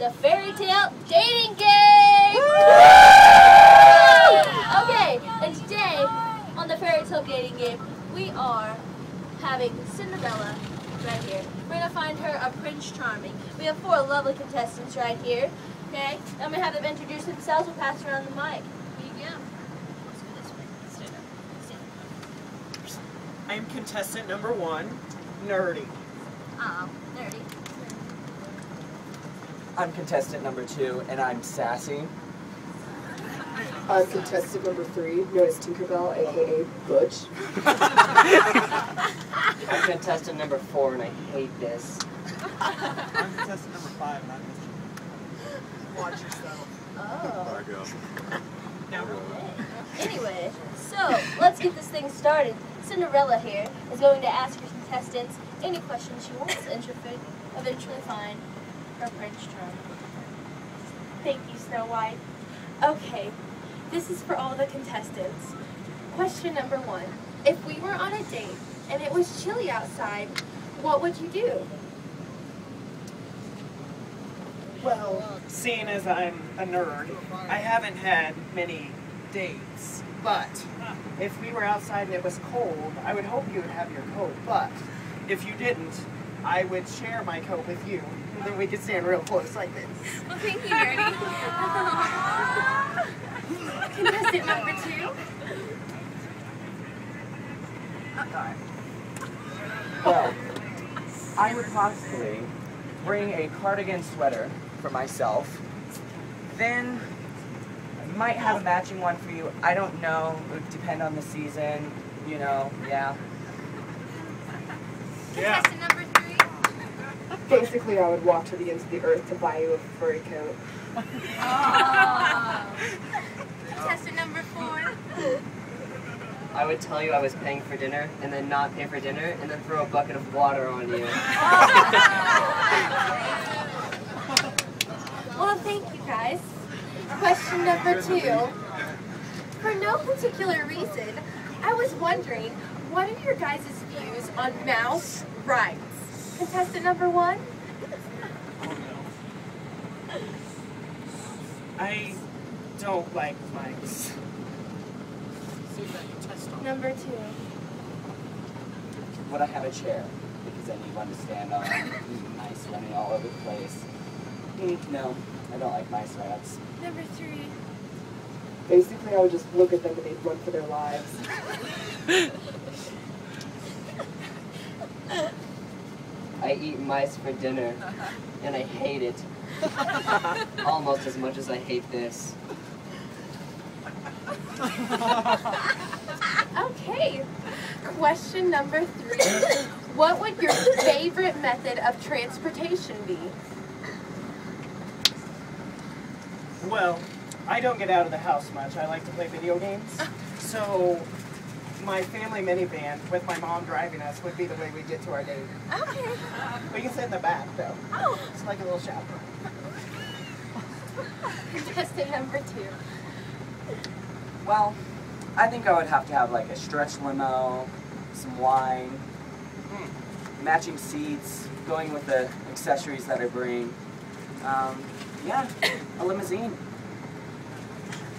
the Fairytale dating game! Okay, and today on the Fairytale dating game, we are having Cinderella right here. We're going to find her a Prince Charming. We have 4 lovely contestants right here. Okay, I'm going to have them introduce themselves. We'll pass around the mic. Here you go. Let's go this way. Stand up. Stand up. I am contestant number 1, Nerdy. Oh, nerdy. I'm contestant number 2, and I'm sassy. I'm contestant number 3, known as Tinkerbell, aka Butch. I'm contestant number 4, and I hate this. I'm contestant number 5, and I'm Mr. Watch yourself. Oh. Now, Anyway, so let's get this thing started. Cinderella here is going to ask her contestants any questions she wants, and she'll eventually find her Prince Charming. Thank you, Snow White. Okay, this is for all the contestants. Question number 1. If we were on a date and it was chilly outside, what would you do? well, seeing as I'm a nerd, I haven't had many dates, but if we were outside and it was cold, I would hope you would have your coat, but if you didn't, I would share my coat with you, and then we could stand real close like this. Well, thank you, Nerdy. Contestant number 2. Well, I would possibly bring a cardigan sweater for myself, then I might have a matching one for you. I don't know. It would depend on the season, you know, yeah. Contestant number 3. Basically, I would walk to the ends of the earth to buy you a furry coat. Oh. Contestant number 4. I would tell you I was paying for dinner, and then not pay for dinner, and then throw a bucket of water on you. Well, thank you, guys. Question number 2. For no particular reason, I was wondering, what are your guys' views on mouse rights? Contestant number 1. I don't like mice. Number 2. Would I have a chair? Because I need one to stand on. Mice running all over the place. No, I don't like mice rats. Number 3. Basically, I would just look at them and they'd run for their lives. I eat mice for dinner, and I hate it. Almost as much as I hate this. Okay. Question number 3. What would your favorite method of transportation be? Well, I don't get out of the house much. I like to play video games. So, my family minivan with my mom driving us would be the way we get to our date. Okay. We can sit in the back, though. Oh. It's like a little chaperone. Contestant number 2. Well, I think I would have to have like a stretch limo, some wine, matching seats, going with the accessories that I bring. Yeah, a limousine.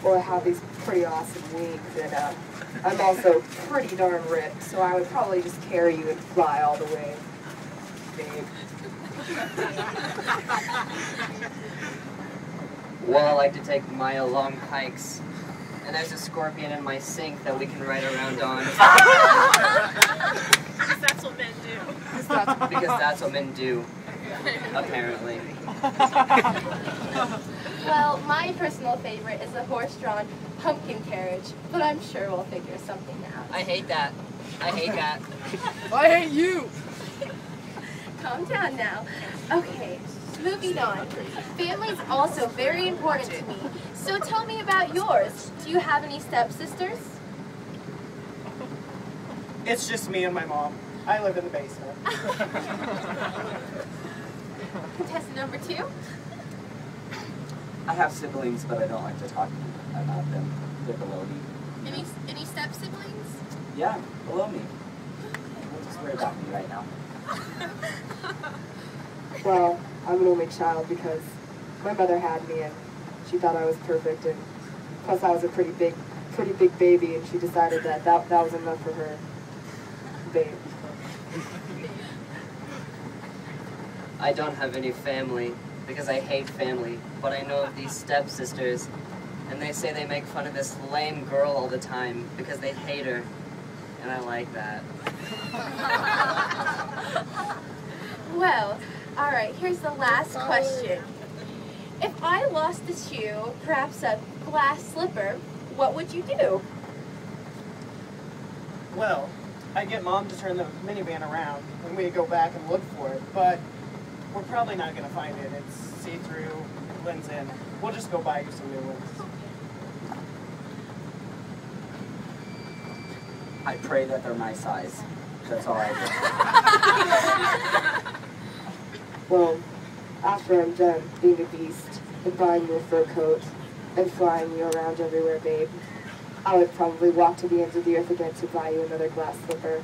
Well, I have these pretty awesome wings, and I'm also pretty darn ripped, so I would probably just carry you and fly all the way, babe. Well, I like to take mile-long hikes, and there's a scorpion in my sink that we can ride around on. Because that's what men do. Because that's what men do, apparently. Well, my personal favorite is the horse-drawn pumpkin carriage, but I'm sure we'll figure something out. I hate that. I hate that. I hate you! Calm down now. Okay, moving on. Family's also very important to me, so tell me about yours. Do you have any stepsisters? It's just me and my mom. I live in the basement. Contestant number 2. I have siblings, but I don't like to talk about them. They're below me. Any step-siblings? Yeah, below me. Don't just worry about me right now. Well, I'm an only child because my mother had me, and she thought I was perfect, and plus I was a pretty big baby, and she decided that was enough for her. Babe. I don't have any family because I hate family, but I know of these stepsisters, and they say they make fun of this lame girl all the time because they hate her, and I like that. Well, alright, here's the last question. If I lost a shoe, perhaps a glass slipper, what would you do? Well, I get Mom to turn the minivan around and we go back and look for it, but we're probably not going to find it. It's see-through, it blends in. We'll just go buy you some new ones. I pray that they're my size. That's all I do. Well, after I'm done being a beast and buying you a fur coat and flying you around everywhere, babe, I would probably walk to the ends of the earth again to buy you another glass slipper.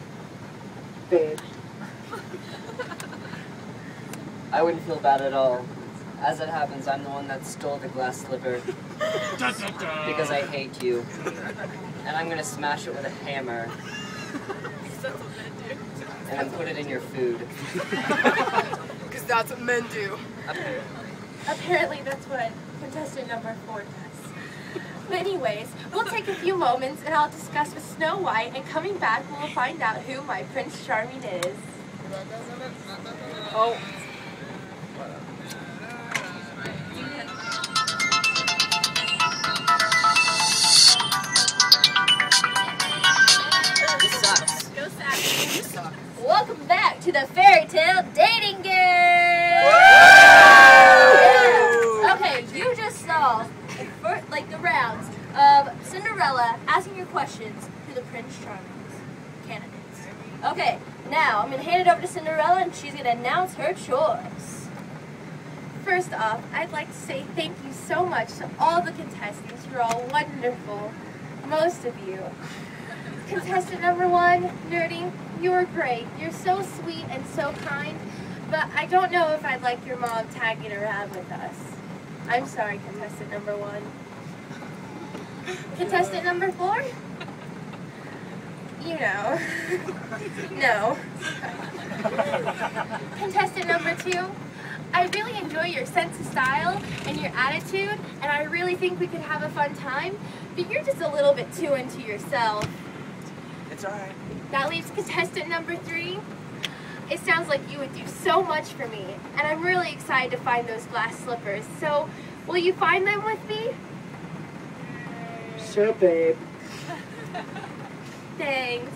Babe. I wouldn't feel bad at all. As it happens, I'm the one that stole the glass slipper because I hate you. And I'm gonna smash it with a hammer and then put it in your food. Because that's what men do. Apparently that's what contestant number 4 does. But anyways, we'll take a few moments and I'll discuss with Snow White, and coming back we'll find out who my Prince Charming is. Oh. This sucks. Welcome back to the Fairytale dating game! Yeah. Okay, you just saw the rounds of Cinderella asking your questions to the Prince Charming's candidates. Okay, now I'm going to hand it over to Cinderella and she's going to announce her choice. First off, I'd like to say thank you so much to all the contestants. You're all wonderful. Most of you. Contestant number 1, Nerdy, you were great. You're so sweet and so kind, but I don't know if I'd like your mom tagging around with us. I'm sorry, contestant number 1. Contestant number 4? You know. No. Contestant number 2? I really enjoy your sense of style and your attitude, and I really think we could have a fun time, but you're just a little bit too into yourself. It's alright. That leaves contestant number 3. It sounds like you would do so much for me, and I'm really excited to find those glass slippers. So, will you find them with me? Sure, babe. Thanks.